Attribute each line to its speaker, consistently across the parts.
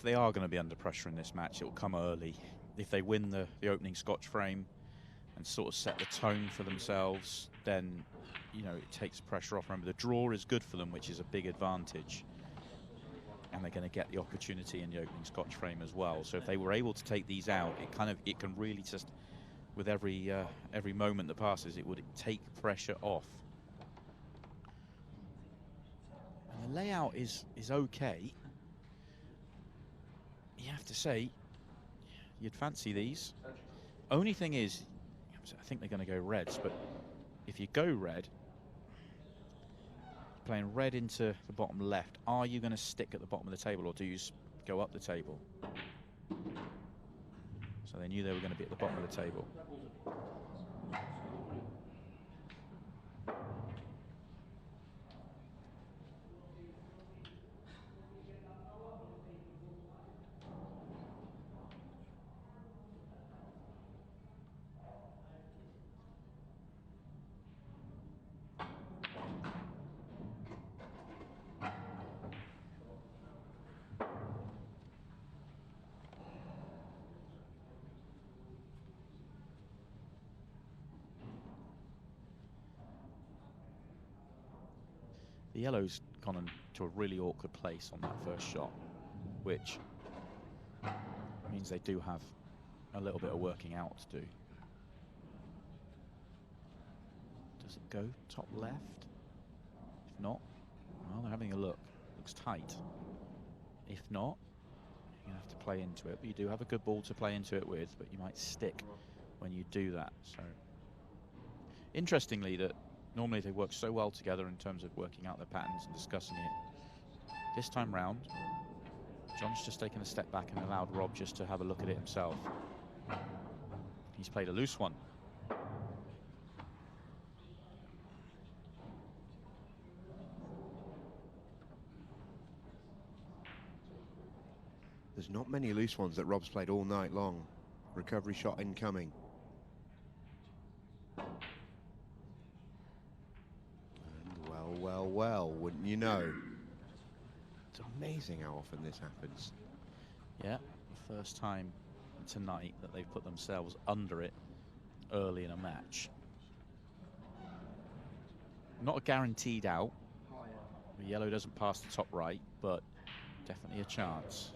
Speaker 1: they are going to be under pressure in this match, it will come early. If they win the opening Scotch frame and sort of set the tone for themselves, then, you know, it takes pressure off. Remember, the draw is good for them, which is a big advantage. And they're going to get the opportunity in the opening Scotch frame as well. So if they were able to take these out, it can really just, with every moment that passes, it would take pressure off. And the layout is okay. You have to say, you'd fancy these. Only thing is, I think they're going to go reds, but if you go red, playing red into the bottom left, are you going to stick at the bottom of the table, or do you go up the table? So they knew they were going to be at the bottom of the table. The yellow's gone into a really awkward place on that first shot, which means they do have a little bit of working out to do. Does it go top left? If not, well, they're having a look. Looks tight. If not, you're going to have to play into it. But you do have a good ball to play into it with, but you might stick when you do that. So, interestingly, that normally they work so well together in terms of working out their patterns and discussing it. This time round, John's just taken a step back and allowed Rob just to have a look at it himself. He's played a loose one.
Speaker 2: There's not many loose ones that Rob's played all night long. Recovery shot incoming. Well, wouldn't you know? It's amazing how often this happens.
Speaker 1: Yeah, the first time tonight that they've put themselves under it early in a match. Not a guaranteed out. The yellow doesn't pass the top right, but definitely a chance.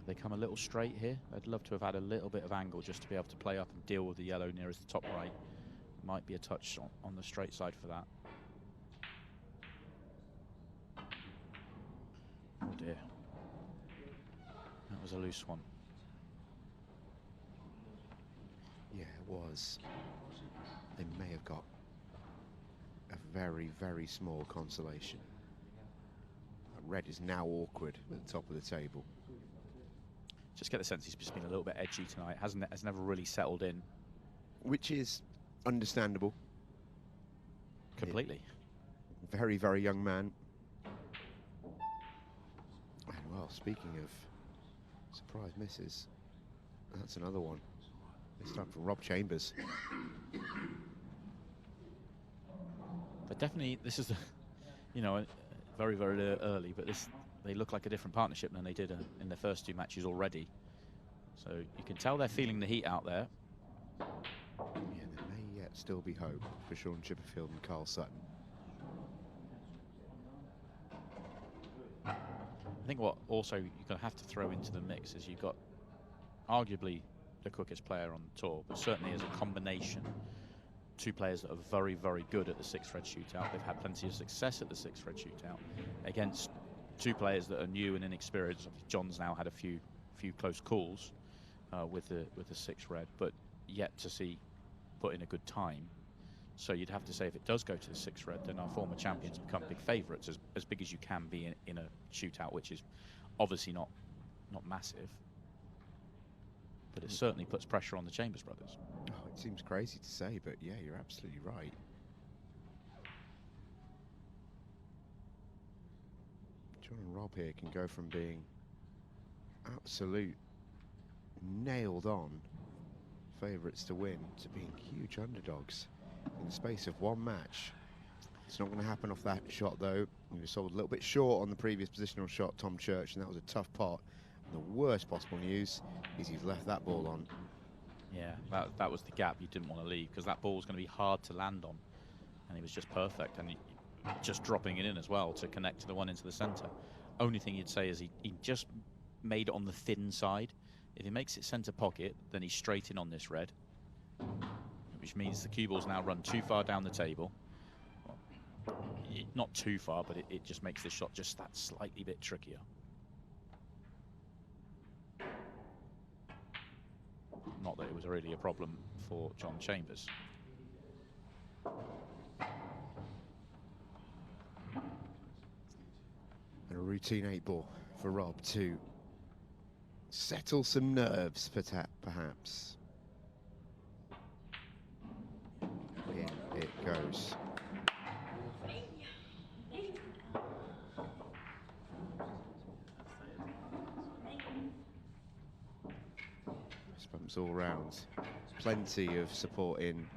Speaker 1: They come a little straight here. I'd love to have had a little bit of angle just to be able to play up and deal with the yellow nearest the top right. Might be a touch on the straight side for that. Oh dear. That was a loose one.
Speaker 2: Yeah, it was. They may have got a very, very small consolation. Red is now awkward at the top of the table.
Speaker 1: Just get the sense he's just been a little bit edgy tonight. Has never really settled in.
Speaker 2: Which is understandable.
Speaker 1: Completely.
Speaker 2: Very, very young man. And well, speaking of surprise misses, that's another one. This time for Rob Chambers.
Speaker 1: But definitely, this is, you know, very, very early, but they look like a different partnership than they did in their first two matches already. So you can tell they're feeling the heat out there.
Speaker 2: Yeah, there may yet still be hope for Shaun Chipperfield and Karl Sutton.
Speaker 1: I think what also you're going to have to throw into the mix is you've got arguably the quickest player on the tour, but certainly as a combination, two players that are very, very good at the six red shootout. They've had plenty of success at the six red shootout against two players that are new and inexperienced. John's now had a few close calls with the six red, but yet to see put in a good time. So you'd have to say if it does go to the six red, then our former champions become big favourites, as big as you can be in a shootout, which is obviously not massive. but it certainly puts pressure on the Chambers brothers.
Speaker 2: Oh, it seems crazy to say, but yeah, you're absolutely right. John and Rob here can go from being absolute nailed on favourites to win to being huge underdogs in the space of one match. It's not going to happen off that shot though. He was sold a little bit short on the previous positional shot, 𝗏𝗏𝗃𝗏, and that was a tough pot. And the worst possible news is he's left that ball on.
Speaker 1: Yeah, that was the gap you didn't want to leave, because that ball was going to be hard to land on, and he was just perfect, and he just dropping it in as well to connect to the one into the centre. Only thing you'd say is he just made it on the thin side. If he makes it centre pocket, then he's straight in on this red, which means the cue ball's now run too far down the table. Well, not too far, but it just makes this shot just that slightly bit trickier. Not that it was really a problem for John Chambers.
Speaker 2: And a routine 8-ball for Rob to settle some nerves, perhaps. In it goes. Bumps all round. Plenty of support in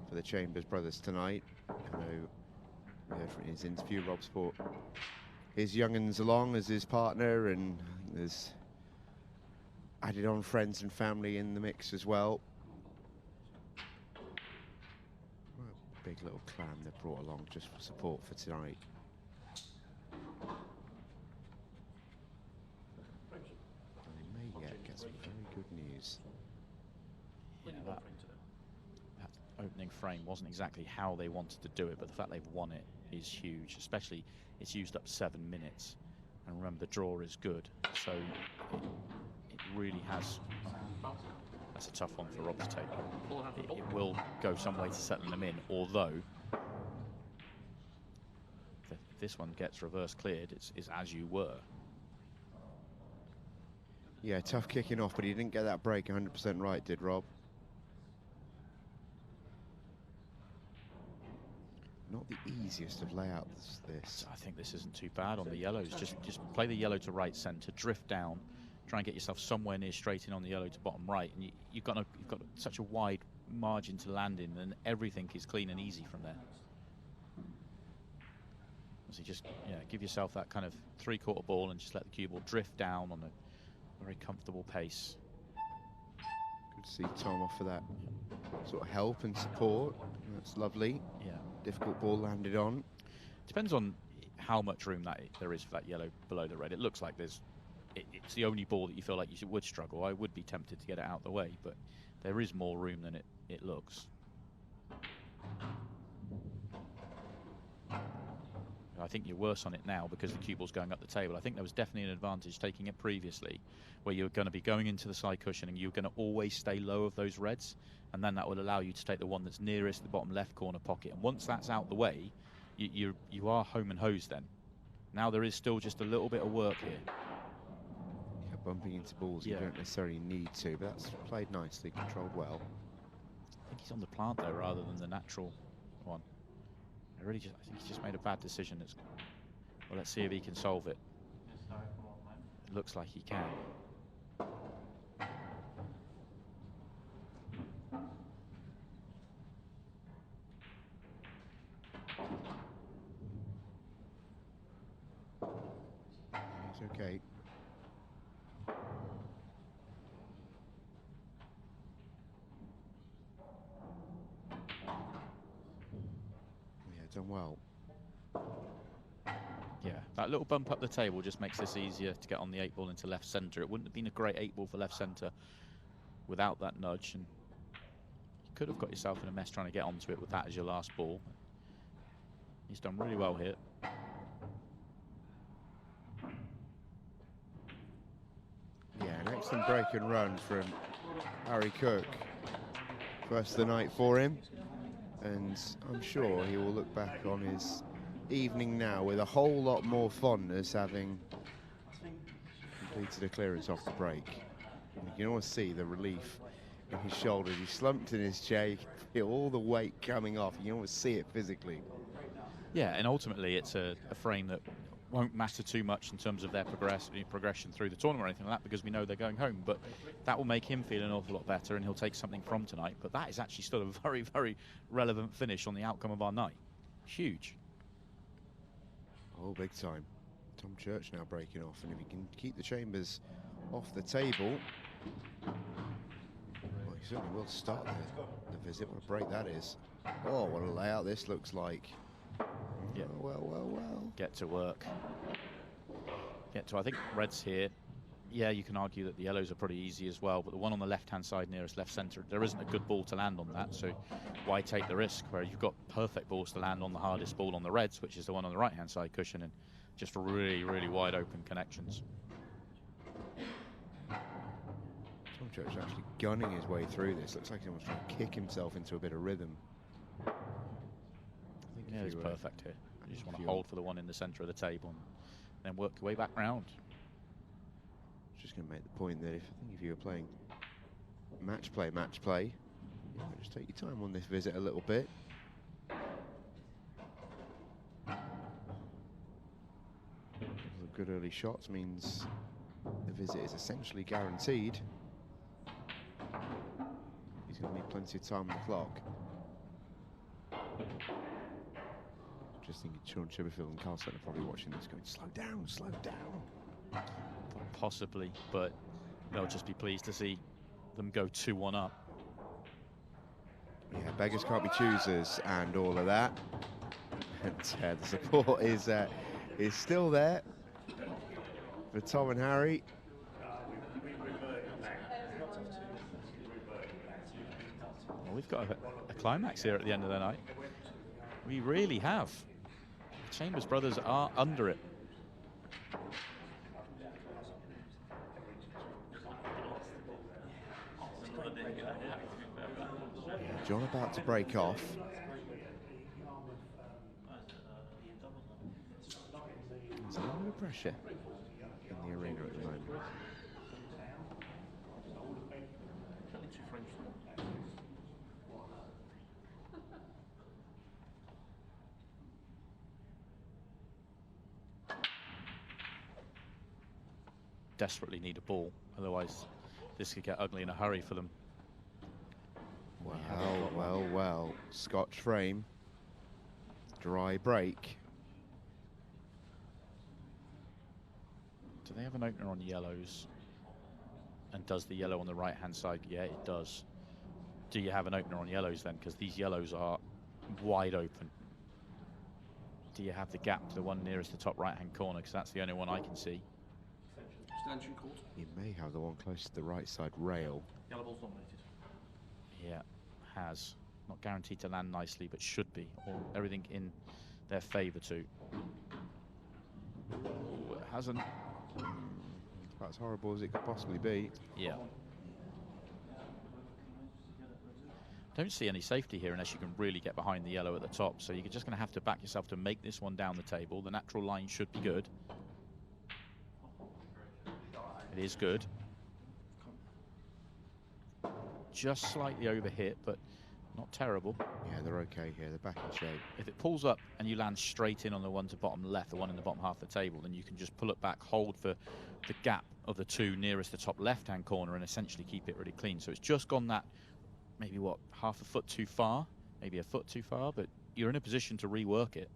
Speaker 2: for the Chambers brothers tonight. I know we heard from his interview, Rob's brought his young'uns along as his partner, and I think there's added on friends and family in the mix as well. Well, big little clan they've brought along just for support for tonight. Some very good news.
Speaker 1: Yeah, that opening frame wasn't exactly how they wanted to do it, but the fact they've won it is huge, especially it's used up 7 minutes. And remember, the draw is good, so it really has. That's a tough one for Rob to take. It will go some way to settling them in, although if this one gets reverse cleared, it's as you were.
Speaker 2: Yeah, tough kicking off, but he didn't get that break 100% right, did Rob? Not the easiest of layouts, this.
Speaker 1: I think this isn't too bad on the yellows. Just play the yellow to right centre, drift down, try and get yourself somewhere near straight in on the yellow to bottom right, and you've got such a wide margin to land in, and everything is clean and easy from there. So just give yourself that kind of 3/4 ball and just let the cue ball drift down on a very comfortable pace.
Speaker 2: Good to see Tom offer that sort of help and support. That's lovely.
Speaker 1: Yeah.
Speaker 2: Difficult ball landed on.
Speaker 1: Depends on how much room there is for that yellow below the red. It looks like it's the only ball that you feel like you would struggle. I would be tempted to get it out of the way, but there is more room than it looks. I think you're worse on it now because the cue ball's going up the table. I think there was definitely an advantage taking it previously, where you were going to be going into the side cushion and you're going to always stay low of those reds, and then that will allow you to take the one that's nearest the bottom left corner pocket. And once that's out the way, you are home and hosed then. Now there is still just a little bit of work here.
Speaker 2: Yeah, bumping into balls you don't necessarily need to, but that's played nicely, controlled well.
Speaker 1: I think he's on the plant though rather than the natural one. I think he's just made a bad decision. Well, let's see if he can solve it. It looks like he can.
Speaker 2: It's okay. Done well.
Speaker 1: Yeah, that little bump up the table just makes this easier to get on the 8-ball into left centre. It wouldn't have been a great 8-ball for left centre without that nudge, and you could have got yourself in a mess trying to get onto it with that as your last ball. He's done really well here.
Speaker 2: Yeah, an excellent break and run from 𝗟𝗏𝗃𝗏. First of the night for him. And I'm sure he will look back on his evening now with a whole lot more fondness, having completed a clearance off the break. And can almost see the relief in his shoulders. He's slumped in his chair. You can feel all the weight coming off. You can almost see it physically.
Speaker 1: Yeah, and ultimately it's a frame that won't matter too much in terms of their progression through the tournament or anything like that, because we know they're going home. But that will make him feel an awful lot better, and he'll take something from tonight. But that is actually still a very, very relevant finish on the outcome of our night. Huge.
Speaker 2: Oh, big time. 𝗏𝗏𝘃𝗀𝗃 now breaking off, and if he can keep the chambers off the table, well, he certainly will start the visit. What a break that is. Oh, what a layout this looks like.
Speaker 1: Yeah.
Speaker 2: Well.
Speaker 1: Get to work. I think red's here. Yeah, you can argue that the yellows are pretty easy as well, but the one on the left-hand side nearest left centre, there isn't a good ball to land on that, so why take the risk where you've got perfect balls to land on the hardest ball on the reds, which is the one on the right-hand side cushion, and just really, really wide open connections.
Speaker 2: 𝗏𝗏𝘃𝗀𝗃 actually gunning his way through this. Looks like he wants to kick himself into a bit of rhythm.
Speaker 1: Yeah, it's perfect here. You just want to hold for the one in the centre of the table and then work your way back round.
Speaker 2: Just going to make the point that if you were playing match play, just take your time on this visit a little bit. The good early shots means the visit is essentially guaranteed. He's going to need plenty of time on the clock. Just thinking Shaun Chipperfield and Karl Sutton are probably watching this going, slow down.
Speaker 1: Possibly, but they'll just be pleased to see them go 2-1 up.
Speaker 2: Yeah, beggars can't be choosers and all of that. And the support is still there for Tom and Harry.
Speaker 1: Well, we've got a climax here at the end of the night. We really have. The Chambers brothers are under it.
Speaker 2: John about to break off. There's a little bit of pressure in the arena at the moment.
Speaker 1: Desperately need a ball, otherwise this could get ugly in a hurry for them.
Speaker 2: Well. Scotch frame. Dry break.
Speaker 1: Do they have an opener on yellows? And does the yellow on the right-hand side? Yeah, it does. Do you have an opener on yellows then? Because these yellows are wide open. Do you have the gap to the one nearest the top right-hand corner? Because that's the only one I can see.
Speaker 2: You may have the one close to the right side rail.
Speaker 3: Yellow ball's nominated.
Speaker 1: Yeah, has. Not guaranteed to land nicely, but should be. Or everything in their favour too. Ooh, it hasn't.
Speaker 2: It's about as horrible as it could possibly be.
Speaker 1: Yeah. Don't see any safety here unless you can really get behind the yellow at the top. So you're just going to have to back yourself to make this one down the table. The natural line should be good. It is good. Just slightly over hit, but not terrible.
Speaker 2: Yeah, they're okay here. They're back in shape.
Speaker 1: If it pulls up and you land straight in on the one to bottom left, the one in the bottom half of the table, then you can just pull it back, hold for the gap of the two nearest the top left-hand corner and essentially keep it really clean. So it's just gone that, maybe what, half a foot too far, maybe a foot too far, but you're in a position to rework it.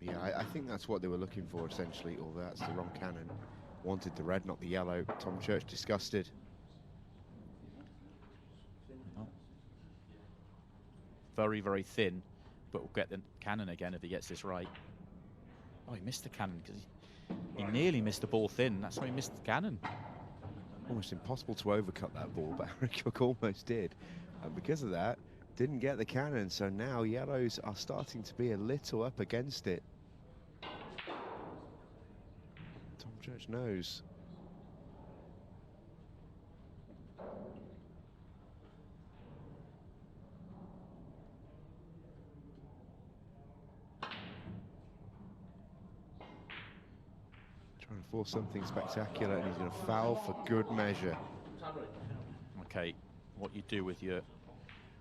Speaker 2: Yeah, I think that's what they were looking for, essentially, although that's the wrong cannon. Wanted the red, not the yellow. 𝗏𝗏𝘃𝗀𝗃 disgusted.
Speaker 1: Oh. Very, very thin, but we'll get the cannon again if he gets this right. Oh, he missed the cannon because he nearly missed the ball thin. That's how he missed the cannon.
Speaker 2: Almost impossible to overcut that ball, but 𝗏𝗏𝘃𝗃 almost did. And because of that, didn't get the cannon. So now yellows are starting to be a little up against it. 𝗏𝗏𝘃𝗃 knows. Trying to for something spectacular, and he's going to foul for good measure.
Speaker 1: Okay, what you do with your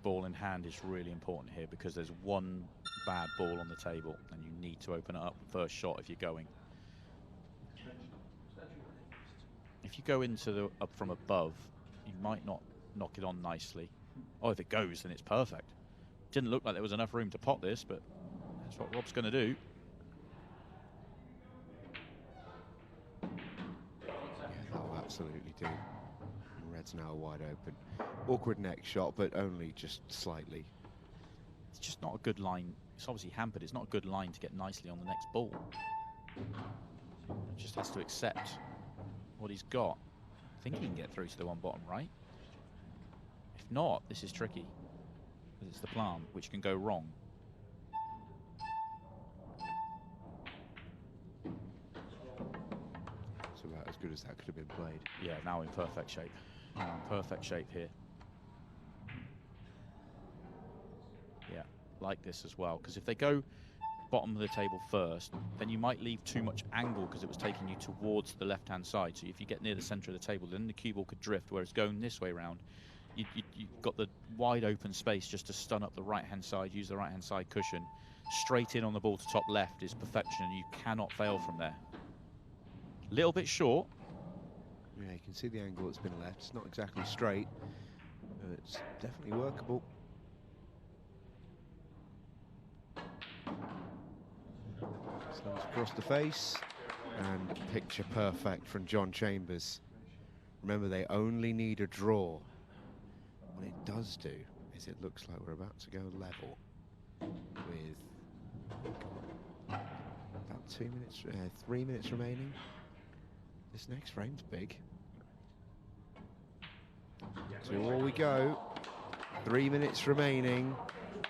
Speaker 1: ball in hand is really important here, because there's one bad ball on the table and you need to open it up first shot if you're going. If you go into the up from above, you might not knock it on nicely. Oh, if it goes, then it's perfect. Didn't look like there was enough room to pot this, but that's what Rob's going to do.
Speaker 2: Yeah, that'll absolutely do. And red's now wide open. Awkward neck shot, but only just slightly.
Speaker 1: It's just not a good line. It's obviously hampered. It's not a good line to get nicely on the next ball. It just has to accept what he's got. I think he can get through to the one bottom right. If not, this is tricky. Because it's the palm, which can go wrong.
Speaker 2: It's about as good as that could have been played.
Speaker 1: Yeah, now in perfect shape. Now in perfect shape here. Yeah, like this as well. Because if they go bottom of the table first, then you might leave too much angle because it was taking you towards the left-hand side. So if you get near the center of the table, then the cue ball could drift, whereas going this way around, you've got the wide open space just to stun up the right-hand side, use the right-hand side cushion. Straight in on the ball to top left is perfection, and you cannot fail from there. Little bit short.
Speaker 2: Yeah, you can see the angle that's been left. It's not exactly straight, but it's definitely workable. Slams across the face, and picture perfect from John Chambers. Remember, they only need a draw. What it does do is it looks like we're about to go level with about 2 minutes, 3 minutes remaining. This next frame's big. 2-all we go. 3 minutes remaining,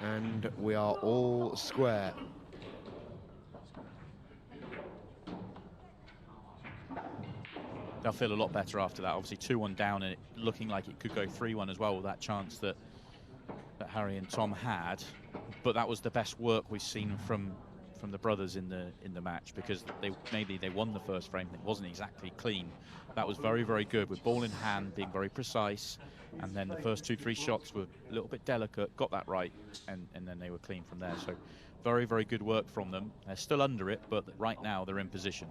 Speaker 2: and we are all square.
Speaker 1: They'll feel a lot better after that. Obviously 2-1 down, and it looking like it could go 3-1 as well with that chance that Harry and Tom had. But that was the best work we've seen from the brothers in the match, because maybe they won the first frame. It wasn't exactly clean. That was very, very good, with ball in hand, being very precise, and then the first 2-3 shots were a little bit delicate, got that right, and then they were clean from there. So very, very good work from them. They're still under it, but right now they're in position.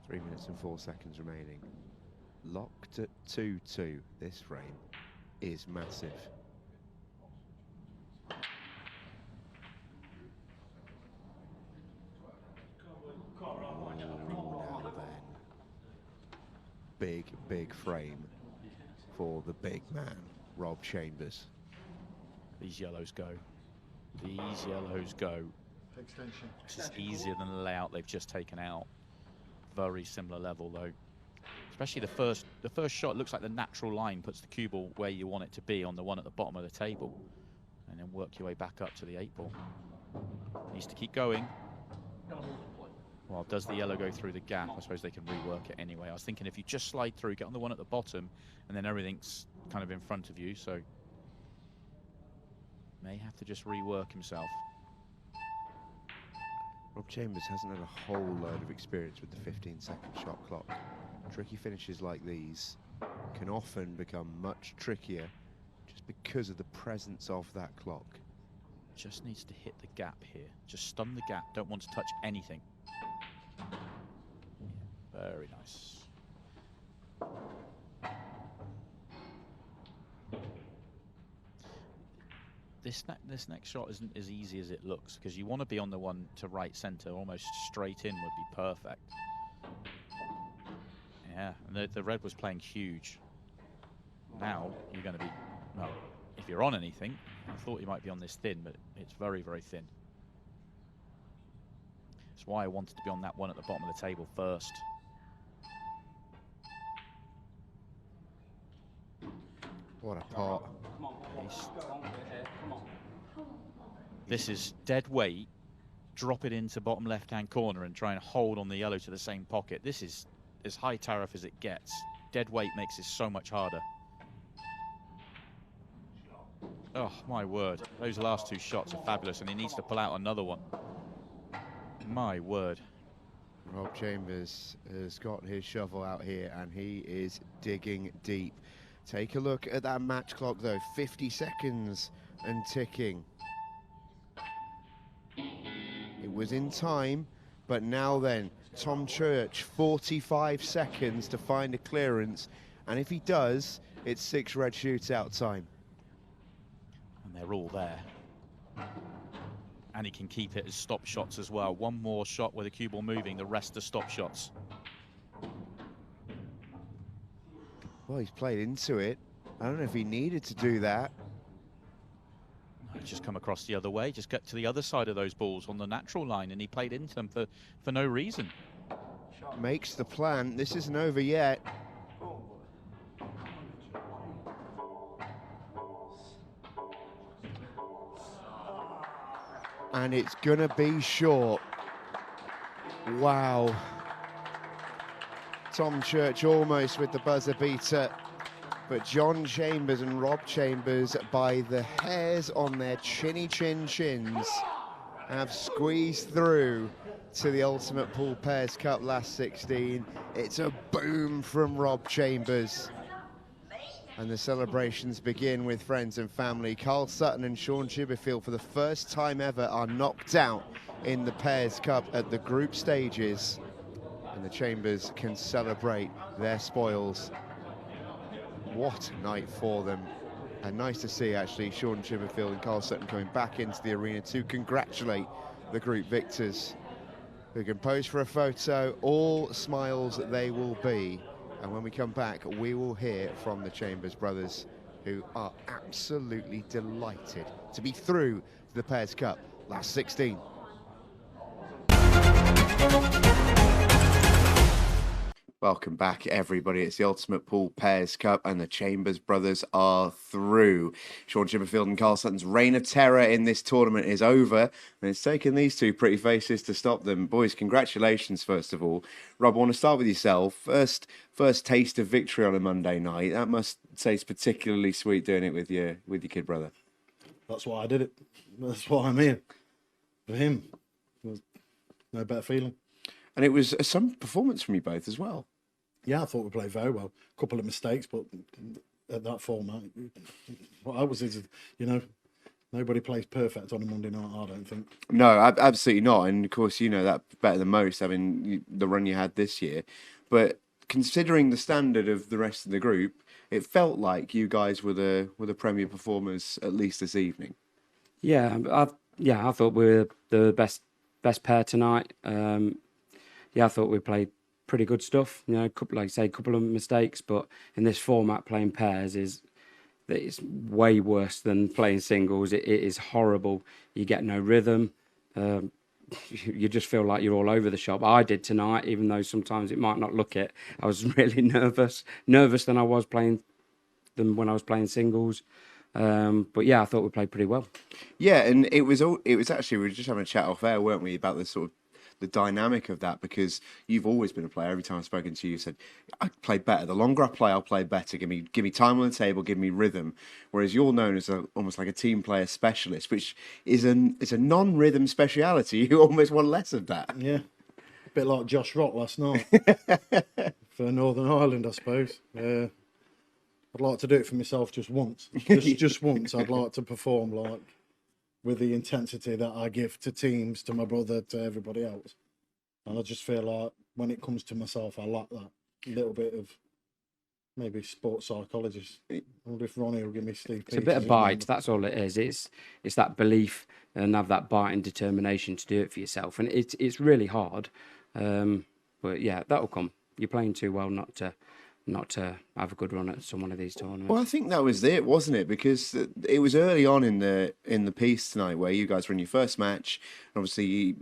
Speaker 2: 3 minutes and 4 seconds remaining. Locked at 2-2. This frame is massive. Now then. Big, big frame for the big man, Rob Chambers.
Speaker 1: These yellows go. These yellows go.
Speaker 3: Extension.
Speaker 1: This is easier than the layout they've just taken out. Very similar level though. Especially the first shot looks like the natural line puts the cue ball where you want it to be, on the one at the bottom of the table, and then work your way back up to the 8-ball. Needs to keep going. Well, does the yellow go through the gap? I suppose they can rework it anyway. I was thinking if you just slide through, get on the one at the bottom, and then everything's kind of in front of you, so may have to just rework himself.
Speaker 2: Rob Chambers hasn't had a whole load of experience with the 15-second shot clock. Tricky finishes like these can often become much trickier just because of the presence of that clock.
Speaker 1: Just needs to hit the gap here. Just stun the gap. Don't want to touch anything. Yeah, very nice. This next shot isn't as easy as it looks, because you want to be on the one to right center, almost straight in would be perfect. Yeah, and the red was playing huge. Now you're going to be, well, if you're on anything, I thought you might be on this thin, but it's very, very thin. That's why I wanted to be on that one at the bottom of the table first.
Speaker 2: What a pot.
Speaker 1: This is dead weight. Drop it into bottom left-hand corner and try and hold on the yellow to the same pocket. This is as high tariff as it gets. Dead weight makes it so much harder. Oh, my word. Those last 2 shots are fabulous, and he needs to pull out another one. My word.
Speaker 2: Rob Chambers has got his shovel out here, and he is digging deep. Take a look at that match clock, though. 50 seconds and ticking. It was in time, but now then, Tom Church, 45 seconds to find a clearance, and if he does, it's 6 red shootout time.
Speaker 1: And they're all there. And he can keep it as stop shots as well. One more shot with a cue ball moving, the rest are stop shots.
Speaker 2: Well, he's played into it. I don't know if he needed to do that.
Speaker 1: Just come across the other way, just get to the other side of those balls on the natural line, and he played into them for no reason.
Speaker 2: Makes the plan. This isn't over yet. And it's gonna be short. Wow. Tom Church almost with the buzzer beater, but John Chambers and Rob Chambers, by the hairs on their chins, have squeezed through to the Ultimate Pool Pairs Cup last 16. It's a boom from Rob Chambers. And the celebrations begin with friends and family. Karl Sutton and Shaun Chipperfield, for the first time ever, are knocked out in the Pairs Cup at the group stages. And the Chambers can celebrate their spoils. What a night for them. And nice to see, actually, Shaun Chipperfield and Karl Sutton coming back into the arena to congratulate the group victors, who can pose for a photo. All smiles they will be. And when we come back, we will hear from the Chambers brothers, who are absolutely delighted to be through to the Pairs Cup last 16. Welcome back, everybody. It's the Ultimate Pool Pairs Cup, and the Chambers brothers are through. Shaun Chipperfield and Karl Sutton's reign of terror in this tournament is over, and it's taken these two pretty faces to stop them. Boys, congratulations, first of all. Rob, I want to start with yourself. First taste of victory on a Monday night. That must taste particularly sweet doing it with your kid brother.
Speaker 3: That's why I did it. That's why I'm here. For him. There's no better feeling.
Speaker 2: And it was some performance from you both as well.
Speaker 3: Yeah, I thought we played very well. A couple of mistakes, but at that format, what I was is, nobody plays perfect on a Monday night, I don't think.
Speaker 2: No, absolutely not. And of course, you know that better than most, having the run you had this year. But considering the standard of the rest of the group, it felt like you guys were the premier performers, at least this evening.
Speaker 4: Yeah, I thought we were the best pair tonight. I thought we played pretty good stuff. A couple of mistakes, but in this format, playing pairs it's way worse than playing singles. It is horrible. You get no rhythm. You just feel like you're all over the shop. I did tonight, even though sometimes it might not look it. I was really nervous than I was playing them when I was playing singles. But yeah, I thought we played pretty well.
Speaker 2: Yeah, and it was actually, we were just having a chat off air, weren't we, about the sort of the dynamic of that, because you've always been a player. Every time I've spoken to you, you said, I play better. The longer I play, I'll play better. Give me time on the table, give me rhythm. Whereas you're known as almost like a team player specialist, which is a non-rhythm speciality. You almost want less of that.
Speaker 3: Yeah, a bit like Josh Rock last night for Northern Ireland, I suppose. I'd like to do it for myself just once. Just once, I'd like to perform like with the intensity that I give to teams, to my brother, to everybody else. And I just feel like when it comes to myself, I lack that little bit of maybe sports psychologist. I wonder if Ronnie will give me Steve
Speaker 4: It's a bit of bite, that's all it is. It's that belief and have that bite and determination to do it for yourself. And it's really hard. But yeah, that'll come. You're playing too well not to have a good run at some one of these tournaments.
Speaker 2: Well, I think that was it, wasn't it? Because it was early on in the piece tonight where you guys were in your first match. Obviously,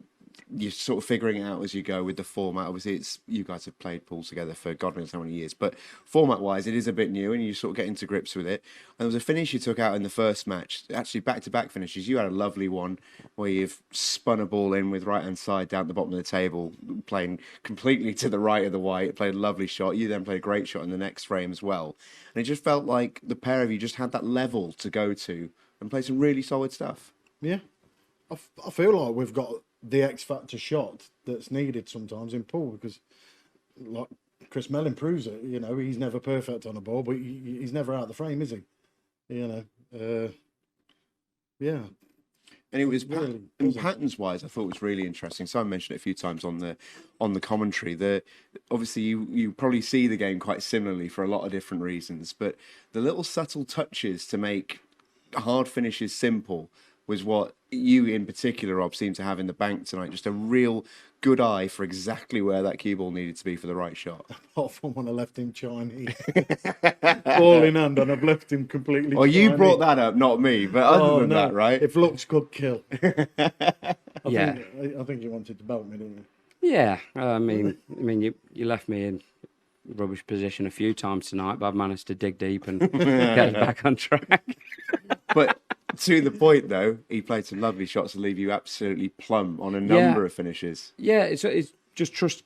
Speaker 2: you're sort of figuring it out as you go with the format. Obviously, you guys have played pool together for God knows how many years, but format-wise, it is a bit new, and you sort of get into grips with it. And there was a finish you took out in the first match, actually back-to-back finishes. You had a lovely one where you've spun a ball in with right-hand side down at the bottom of the table, playing completely to the right of the white, played a lovely shot. You then played a great shot in the next frame as well. And it just felt like the pair of you just had that level to go to and play some really solid stuff.
Speaker 3: Yeah. I feel like we've got the X factor shot that's needed sometimes in pool, because like Chris Mellon proves it. You know, he's never perfect on a ball, but he's never out of the frame, is he? You know, yeah.
Speaker 2: And it was
Speaker 3: really
Speaker 2: patterns wise, I thought it was really interesting. So I mentioned it a few times on the commentary. Obviously you probably see the game quite similarly for a lot of different reasons, but the little subtle touches to make hard finishes simple was what you in particular, Rob, seemed to have in the bank tonight. Just a real good eye for exactly where that cue ball needed to be for the right shot.
Speaker 3: Apart from when I left him Chinese. Ball in hand, and I've left him completely
Speaker 2: Well,
Speaker 3: Chinese.
Speaker 2: you brought that up, not me. But other than that, right?
Speaker 3: If looks could kill. I
Speaker 4: Yeah.
Speaker 3: think you wanted to belt me, didn't you?
Speaker 4: Yeah, I mean, you left me in rubbish position a few times tonight, but I've managed to dig deep and get us back on track.
Speaker 2: But to the point, though, he played some lovely shots to leave you absolutely plumb on a number of finishes.
Speaker 4: Yeah, it's just trust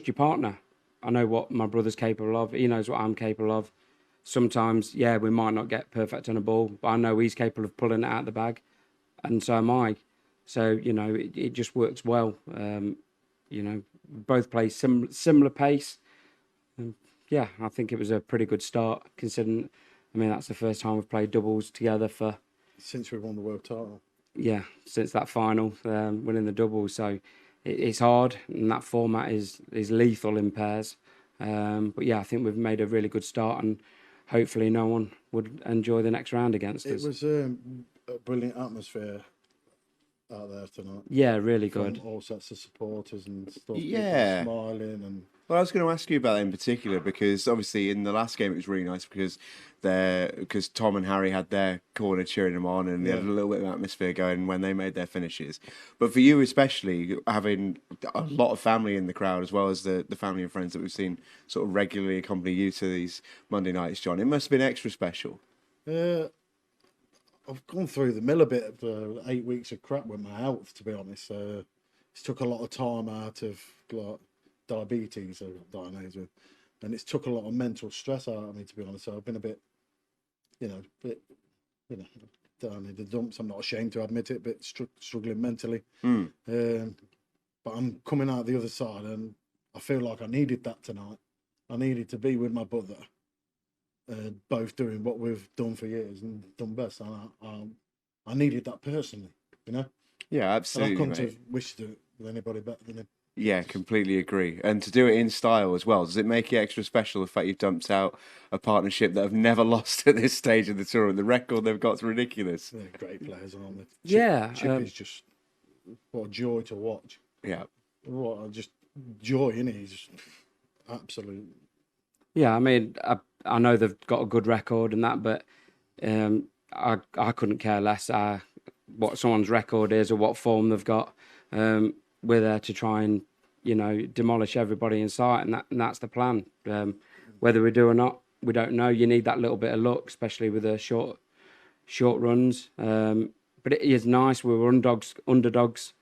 Speaker 4: your partner. I know what my brother's capable of. He knows what I'm capable of. Sometimes, yeah, we might not get perfect on a ball, but I know he's capable of pulling it out of the bag, and so am I. So, you know, it just works well. You know, both play similar pace. Yeah, I think it was a pretty good start, considering, I mean, that's the first time we've played doubles together
Speaker 3: since we won the world title.
Speaker 4: Yeah, since that final, winning the doubles. So it's hard, and that format is lethal in pairs. But yeah, I think we've made a really good start, and hopefully no one would enjoy the next round against us.
Speaker 3: It was a brilliant atmosphere out there tonight.
Speaker 4: Yeah, really good.
Speaker 3: From all sets of supporters and stuff.
Speaker 2: Yeah.
Speaker 3: People smiling and.
Speaker 2: Well, I was going to ask you about that in particular, because obviously in the last game it was really nice because Tom and Harry had their corner cheering them on, and they had a little bit of atmosphere going when they made their finishes. But for you especially, having a lot of family in the crowd, as well as the family and friends that we've seen sort of regularly accompany you to these Monday nights, John, it must have been extra special.
Speaker 3: I've gone through the mill a bit of 8 weeks of crap with my health, to be honest. It's took a lot of time out of like diabetes I'm diagnosed with, and it's took a lot of mental stress out of me, to be honest. So I've been a bit down in the dumps. I'm not ashamed to admit it, but struggling mentally. But I'm coming out the other side, and I feel like I needed that tonight. I needed to be with my brother, both doing what we've done for years and done best. And I needed that personally, you know.
Speaker 2: Yeah, absolutely.
Speaker 3: And I couldn't have wished to do it with anybody better than him.
Speaker 2: Yeah, completely agree. And to do it in style as well, does it make it extra special the fact you've dumped out a partnership that have never lost at this stage of the tournament? The record they've got's ridiculous.
Speaker 3: They're great players, aren't they?
Speaker 4: Chip
Speaker 3: is just what a joy to watch.
Speaker 2: Yeah.
Speaker 3: What a just joy, innit? He's just absolute.
Speaker 4: Yeah, I mean, I know they've got a good record and that, but I couldn't care less what someone's record is or what form they've got. We're there to try and, you know, demolish everybody in sight, and that's the plan. Whether we do or not, we don't know. You need that little bit of luck, especially with the short runs. But it is nice. We were underdogs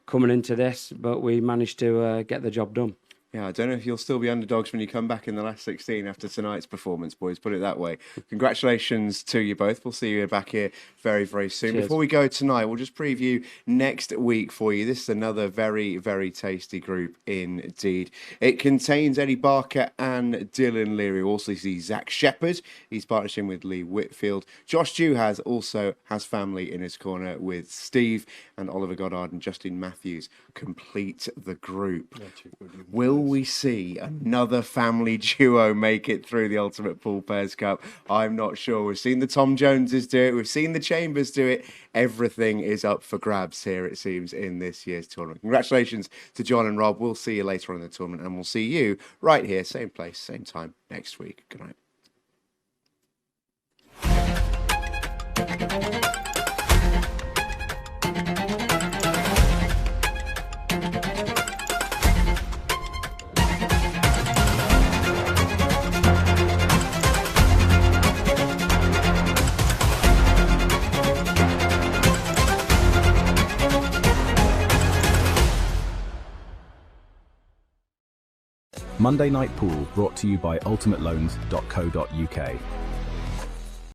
Speaker 4: coming into this, but we managed to get the job done.
Speaker 2: Yeah, I don't know if you'll still be underdogs when you come back in the last 16 after tonight's performance, boys. Put it that way. Congratulations to you both. We'll see you back here very, very soon.
Speaker 4: Cheers.
Speaker 2: Before we go tonight, we'll just preview next week for you. This is another very, very tasty group indeed. It contains Eddie Barker and Dylan Leary. We also see Zach Shepherd. He's partnering with Lee Whitfield. Josh Dew also has family in his corner with Steve, and Oliver Goddard and Justin Matthews complete the group. Will we see another family duo make it through the Ultimate Pool Pairs Cup? I'm not sure. We've seen the Tom Joneses do it. We've seen the Chambers do it. Everything is up for grabs here, it seems, in this year's tournament. Congratulations to John and Rob. We'll see you later on in the tournament, and we'll see you right here, same place, same time next week. Good night.
Speaker 5: Monday Night Pool brought to you by ultimateleloans.co.uk.